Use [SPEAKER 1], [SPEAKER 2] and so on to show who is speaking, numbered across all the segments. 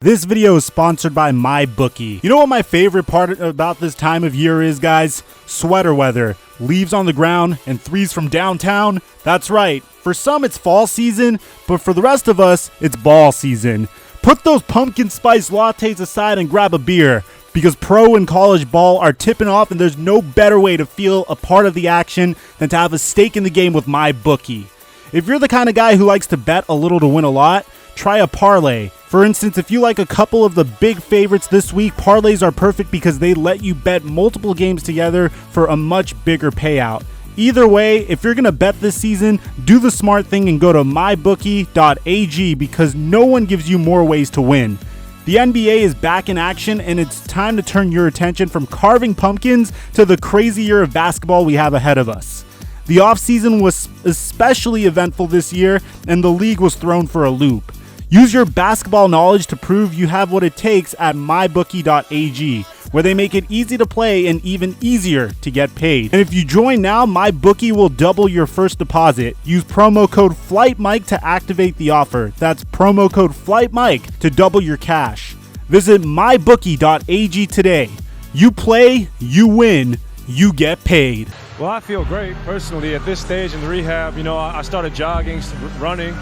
[SPEAKER 1] This video is sponsored by MyBookie. You know what my favorite part about this time of year is, guys? Sweater weather, leaves on the ground, and threes from downtown. That's right. For some, it's fall season, but for the rest of us, it's ball season. Put those pumpkin spice lattes aside and grab a beer, because pro and college ball are tipping off, and there's no better way to feel a part of the action than to have a stake in the game with MyBookie. If you're the kind of guy who likes to bet a little to win a lot, try a parlay. For instance, if you like a couple of the big favorites this week, parlays are perfect because they let you bet multiple games together for a much bigger payout. Either way, if you're going to bet this season, do the smart thing and go to mybookie.ag because no one gives you more ways to win. The NBA is back in action, and it's time to turn your attention from carving pumpkins to the crazy year of basketball we have ahead of us. The offseason was especially eventful this year, and the league was thrown for a loop. Use your basketball knowledge to prove you have what it takes at mybookie.ag, where they make it easy to play and even easier to get paid. And if you join now, MyBookie will double your first deposit. Use promo code TheFlightMike to activate the offer. That's promo code TheFlightMike to double your cash. Visit mybookie.ag today. You play, you win, you get paid.
[SPEAKER 2] Well, I feel great personally at this stage in the rehab. You know, I started jogging, running,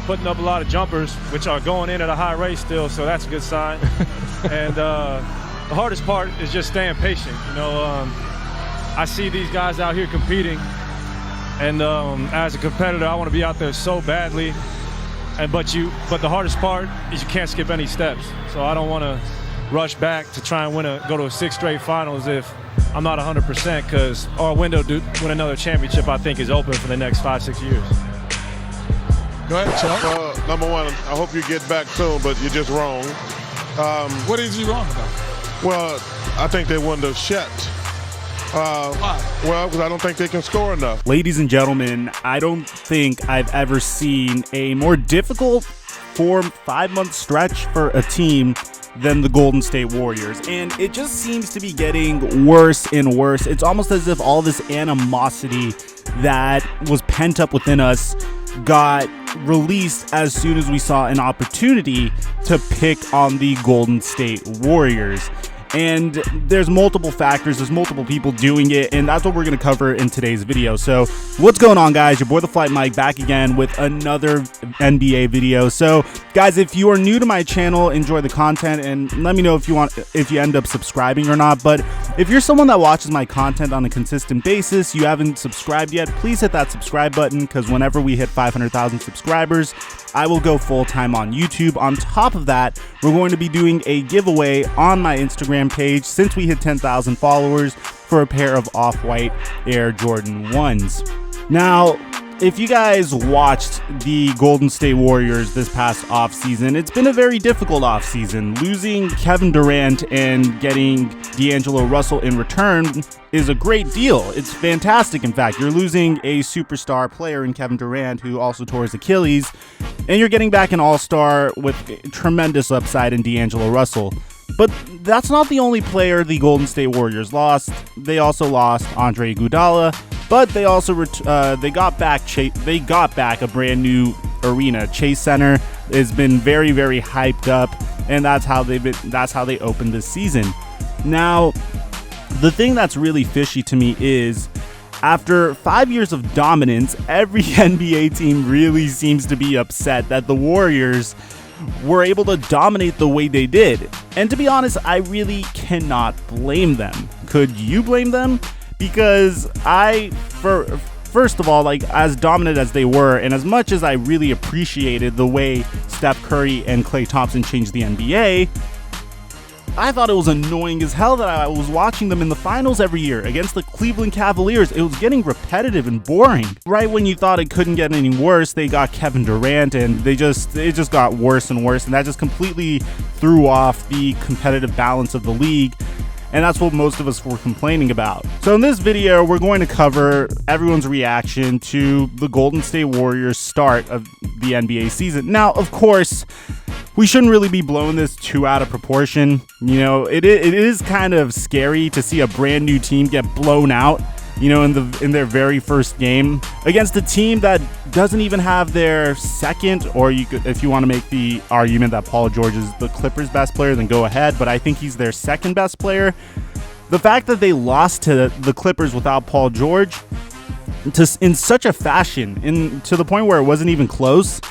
[SPEAKER 2] putting up a lot of jumpers, which are going in at a high rate still, so that's a good sign. And the hardest part is just staying patient. You know, I see these guys out here competing, and as a competitor, I want to be out there so badly. But the hardest part is you can't skip any steps. So I don't want to rush back to try and go to a 6 straight finals if I'm not 100%, because our window to win another championship, I think, is open for the next 5-6 years.
[SPEAKER 3] Go ahead, Chuck.
[SPEAKER 4] Number one, I hope you get back soon, but you're just wrong.
[SPEAKER 3] What is he wrong about?
[SPEAKER 4] Well, I think they won the shot.
[SPEAKER 3] Why?
[SPEAKER 4] Well, because I don't think they can score enough.
[SPEAKER 1] Ladies and gentlemen, I don't think I've ever seen a more difficult 4-5 month stretch for a team than the Golden State Warriors, and it just seems to be getting worse and worse. It's almost as if all this animosity that was pent up within us got released as soon as we saw an opportunity to pick on the Golden State Warriors. And there's multiple factors, there's multiple people doing it, and that's what we're going to cover in today's video. So what's going on, guys? Your boy TheFlightMike back again with another NBA video. So guys, if you are new to my channel, enjoy the content and let me know if you end up subscribing or not. But if you're someone that watches my content on a consistent basis, you haven't subscribed yet, please hit that subscribe button, because whenever we hit 500,000 subscribers, I will go full-time on YouTube. On top of that, we're going to be doing a giveaway on my Instagram page since we hit 10,000 followers for a pair of off-white Air Jordan 1s. Now, if you guys watched the Golden State Warriors this past offseason, it's been a very difficult offseason. Losing Kevin Durant and getting D'Angelo Russell in return is a great deal. It's fantastic. In fact, you're losing a superstar player in Kevin Durant, who also tore his Achilles, and you're getting back an all-star with tremendous upside in D'Angelo Russell. But that's not the only player the Golden State Warriors lost. They also lost Andre Iguodala, but they also they got back a brand new arena. Chase Center has been very, very hyped up, and that's how they opened this season. Now, the thing that's really fishy to me is, after 5 years of dominance, every NBA team really seems to be upset that the Warriors were able to dominate the way they did. And to be honest, I really cannot blame them. Could you blame them? Because first of all, like, as dominant as they were, and as much as I really appreciated the way Steph Curry and Klay Thompson changed the NBA, I thought it was annoying as hell that I was watching them in the finals every year against the Cleveland Cavaliers. It was getting repetitive and boring. Right when you thought it couldn't get any worse, they got Kevin Durant, and it just got worse and worse, and that just completely threw off the competitive balance of the league. And that's what most of us were complaining about. So in this video, we're going to cover everyone's reaction to the Golden State Warriors start of the NBA season. Now, of course, we shouldn't really be blowing this too out of proportion. You know, it is kind of scary to see a brand new team get blown out in their very first game against a team that doesn't even have their second, or you could, if you want to make the argument that Paul George is the Clippers' best player, then go ahead, but I think he's their second best player. The fact that they lost to the Clippers without Paul George in such a fashion, to the point where it wasn't even close,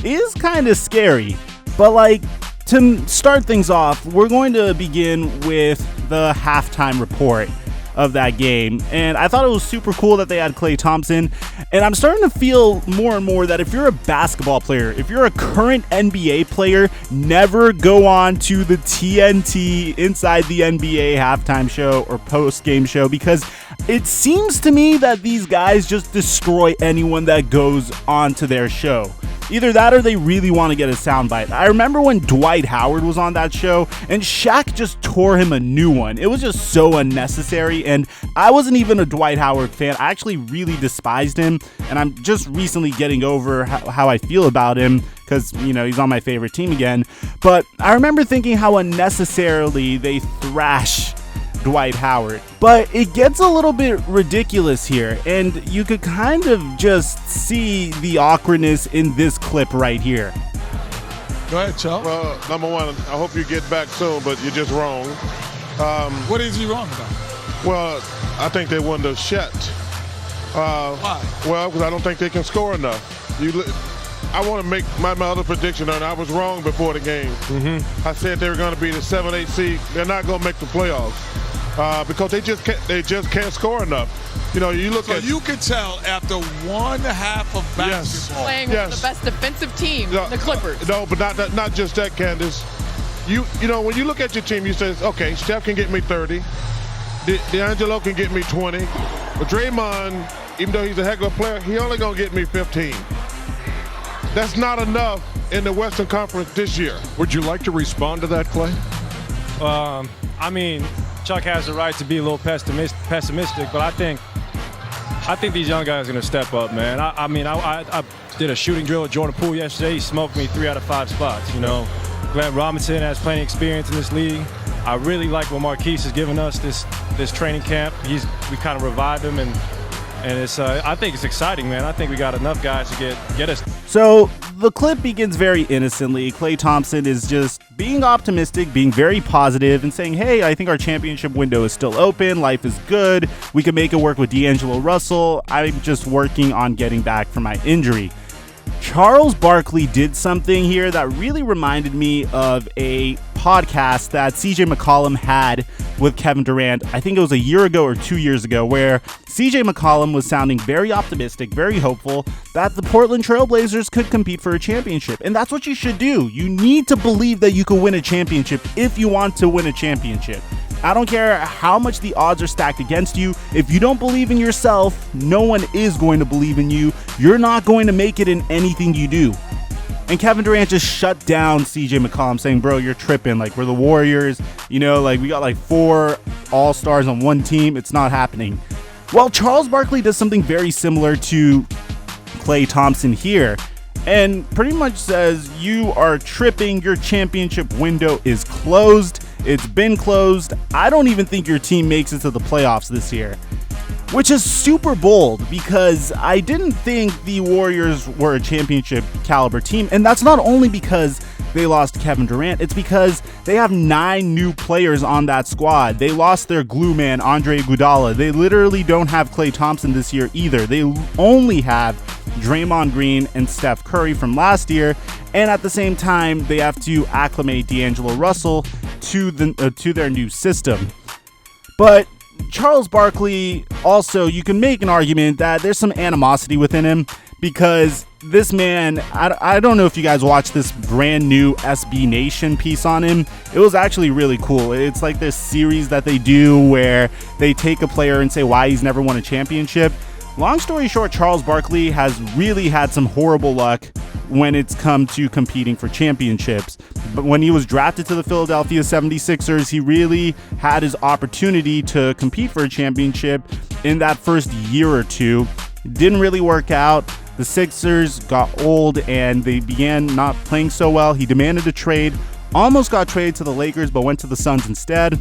[SPEAKER 1] is kind of scary. But like, to start things off, we're going to begin with the halftime report of that game, and I thought it was super cool that they had Klay Thompson, and I'm starting to feel more and more that if you're a basketball player, if you're a current NBA player, never go on to the TNT Inside the NBA halftime show or post-game show, because it seems to me that these guys just destroy anyone that goes onto their show. Either that or they really want to get a soundbite. I remember when Dwight Howard was on that show and Shaq just tore him a new one. It was just so unnecessary, and I wasn't even a Dwight Howard fan. I actually really despised him, and I'm just recently getting over how I feel about him because, he's on my favorite team again. But I remember thinking how unnecessarily they thrash Dwight Howard. But it gets a little bit ridiculous here, and you could kind of just see the awkwardness in this clip right here.
[SPEAKER 3] Go ahead, Chuck.
[SPEAKER 4] Well, number one, I hope you get back soon, but you're just wrong.
[SPEAKER 3] What is he wrong about?
[SPEAKER 4] Well, I think they won the shot.
[SPEAKER 3] Why?
[SPEAKER 4] Well, because I don't think they can score enough. I want to make my other prediction, and I was wrong before the game. I said they were going to be the 7-8 seed. They're not going to make the playoffs because they just can't score enough. You look
[SPEAKER 3] So
[SPEAKER 4] at.
[SPEAKER 3] you can tell after one half of basketball.
[SPEAKER 5] Playing with the best defensive team, the Clippers.
[SPEAKER 4] No, but not just that, Candace. When you look at your team, you say, okay, Steph can get me 30. D'Angelo can get me 20. But Draymond, even though he's a heck of a player, he only going to get me 15. That's not enough in the Western Conference this year.
[SPEAKER 6] Would you like to respond to that, Clay?
[SPEAKER 2] I mean, Chuck has the right to be a little pessimistic, but I think these young guys are going to step up, man. I did a shooting drill with Jordan Poole yesterday. He smoked me 3 out of 5 spots. Glenn Robinson has plenty of experience in this league. I really like what Marquise has given us this training camp. We kind of revived him, and it's I think it's exciting, man. I think we got enough guys to get us.
[SPEAKER 1] So the clip begins very innocently. Klay Thompson is just being optimistic, being very positive, and saying, hey, I think our championship window is still open. Life is good. We can make it work with D'Angelo Russell. I'm just working on getting back from my injury. Charles Barkley did something here that really reminded me of a podcast that CJ McCollum had with Kevin Durant. I think it was a year ago or 2 years ago, where CJ McCollum was sounding very optimistic, very hopeful that the Portland Trailblazers could compete for a championship. And that's what you should do. You need to believe that you can win a championship if you want to win a championship. I don't care how much the odds are stacked against you. If you don't believe in yourself, no one is going to believe in you. You're not going to make it in anything you do. And Kevin Durant just shut down CJ McCollum, saying, bro, you're tripping. Like, we're the Warriors. We got 4 all-stars on one team. It's not happening. Well, Charles Barkley does something very similar to Klay Thompson here, and pretty much says, you are tripping. Your championship window is closed. It's been closed. I don't even think your team makes it to the playoffs this year, which is super bold because I didn't think the Warriors were a championship caliber team. And that's not only because they lost Kevin Durant, it's because they have 9 new players on that squad. They lost their glue man, Andre Iguodala. They literally don't have Klay Thompson this year either. They only have Draymond Green and Steph Curry from last year. And at the same time, they have to acclimate D'Angelo Russell to their new system. But Charles Barkley, also, you can make an argument that there's some animosity within him because this man, I don't know if you guys watched this brand new SB Nation piece on him. It was actually really cool. It's like this series that they do where they take a player and say why he's never won a championship. Long story short, Charles Barkley has really had some horrible luck when it's come to competing for championships. But when he was drafted to the Philadelphia 76ers, he really had his opportunity to compete for a championship in that first year or two. It didn't really work out. The Sixers got old and they began not playing so well. He demanded a trade, almost got traded to the Lakers, but went to the Suns instead.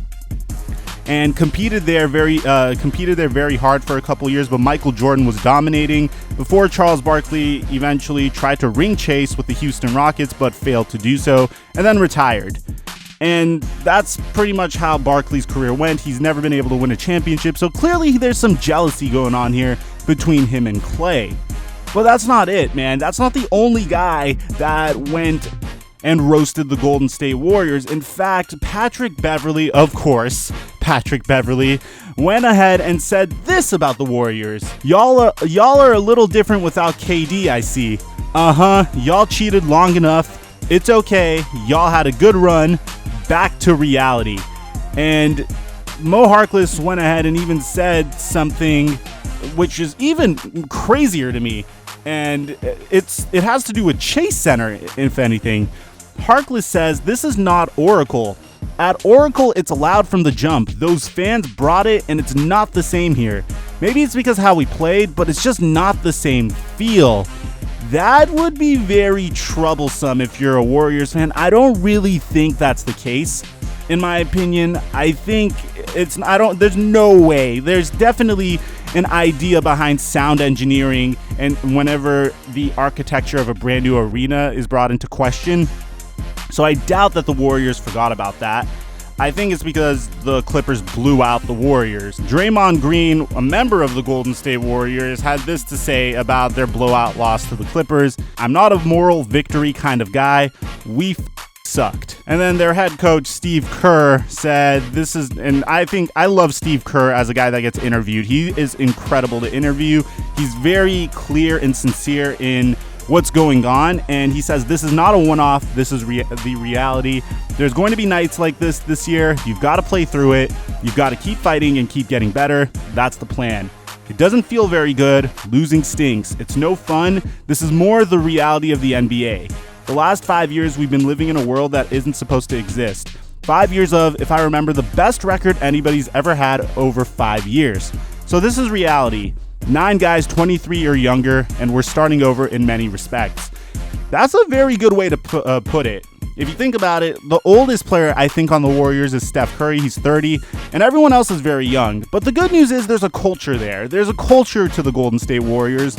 [SPEAKER 1] and competed there very hard for a couple years, but Michael Jordan was dominating before Charles Barkley eventually tried to ring chase with the Houston Rockets but failed to do so and then retired. And that's pretty much how Barkley's career went. He's never been able to win a championship, so clearly there's some jealousy going on here between him and Klay. But that's not it, man. That's not the only guy that went and roasted the Golden State Warriors. In fact, Patrick Beverley, of course, Patrick Beverley, went ahead and said this about the Warriors. Y'all are a little different without KD, I see. Y'all cheated long enough. It's okay. Y'all had a good run. Back to reality. And Mo Harkless went ahead and even said something which is even crazier to me. And it has to do with Chase Center, if anything. Harkless says, this is not Oracle. At Oracle, it's allowed from the jump. Those fans brought it, and it's not the same here. Maybe it's because how we played, but it's just not the same feel. That would be very troublesome if you're a Warriors fan. I don't really think that's the case. In my opinion, I think there's no way. There's definitely an idea behind sound engineering, and whenever the architecture of a brand new arena is brought into question. So I doubt that the Warriors forgot about that. I think it's because the Clippers blew out the Warriors. Draymond Green, a member of the Golden State Warriors, had this to say about their blowout loss to the Clippers. I'm not a moral victory kind of guy. We sucked. And then their head coach, Steve Kerr, said and I love Steve Kerr as a guy that gets interviewed. He is incredible to interview. He's very clear and sincere in what's going on, and he says this is not a one-off. This is the reality. There's going to be nights like this year. You've got to play through it. You've got to keep fighting and keep getting better. That's the plan. It doesn't feel very good. Losing stinks. It's no fun. This is more the reality of the NBA. The last 5 years, we've been living in a world that isn't supposed to exist. 5 years of, if I remember, the best record anybody's ever had over 5 years. So this is reality. 9 guys 23 or younger, and we're starting over in many respects. That's a very good way to put it. If you think about it, the oldest player I think on the Warriors is Steph Curry. He's 30, and everyone else is very young. But the good news is there's a culture there. There's a culture to the Golden State Warriors,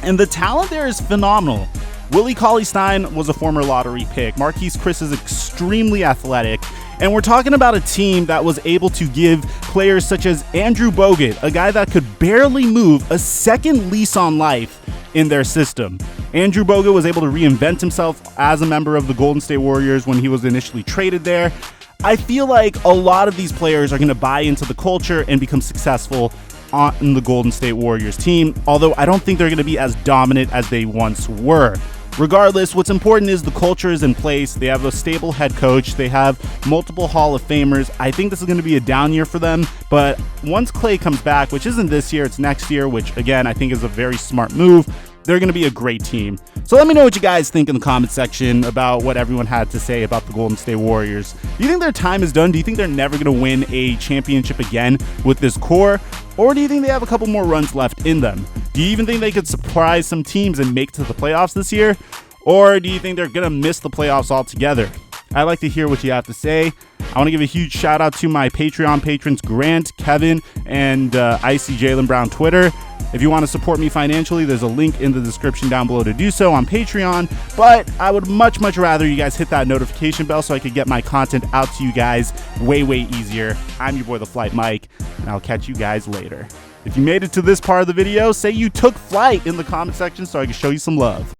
[SPEAKER 1] and the talent there is phenomenal. Willie Cauley-Stein was a former lottery pick. Marquise Chris is extremely athletic. And we're talking about a team that was able to give players such as Andrew Bogut, a guy that could barely move, a second lease on life in their system. Andrew Bogut was able to reinvent himself as a member of the Golden State Warriors when he was initially traded there. I feel like a lot of these players are going to buy into the culture and become successful on the Golden State Warriors team, although I don't think they're going to be as dominant as they once were. Regardless, what's important is the culture is in place. They have a stable head coach. They have multiple Hall of Famers. I think this is going to be a down year for them, but once Klay comes back, which isn't this year, it's next year, which again, I think is a very smart move, they're going to be a great team. So let me know what you guys think in the comment section about what everyone had to say about the Golden State Warriors. Do you think their time is done? Do you think they're never going to win a championship again with this core? Or do you think they have a couple more runs left in them? Do you even think they could surprise some teams and make it to the playoffs this year? Or do you think they're going to miss the playoffs altogether? I'd like to hear what you have to say. I want to give a huge shout out to my Patreon patrons, Grant, Kevin, and Icy Jalen Brown Twitter. If you want to support me financially, there's a link in the description down below to do so on Patreon. But I would much rather you guys hit that notification bell so I could get my content out to you guys way easier. I'm your boy, TheFlightMike, and I'll catch you guys later. If you made it to this part of the video, say you took flight in the comment section so I can show you some love.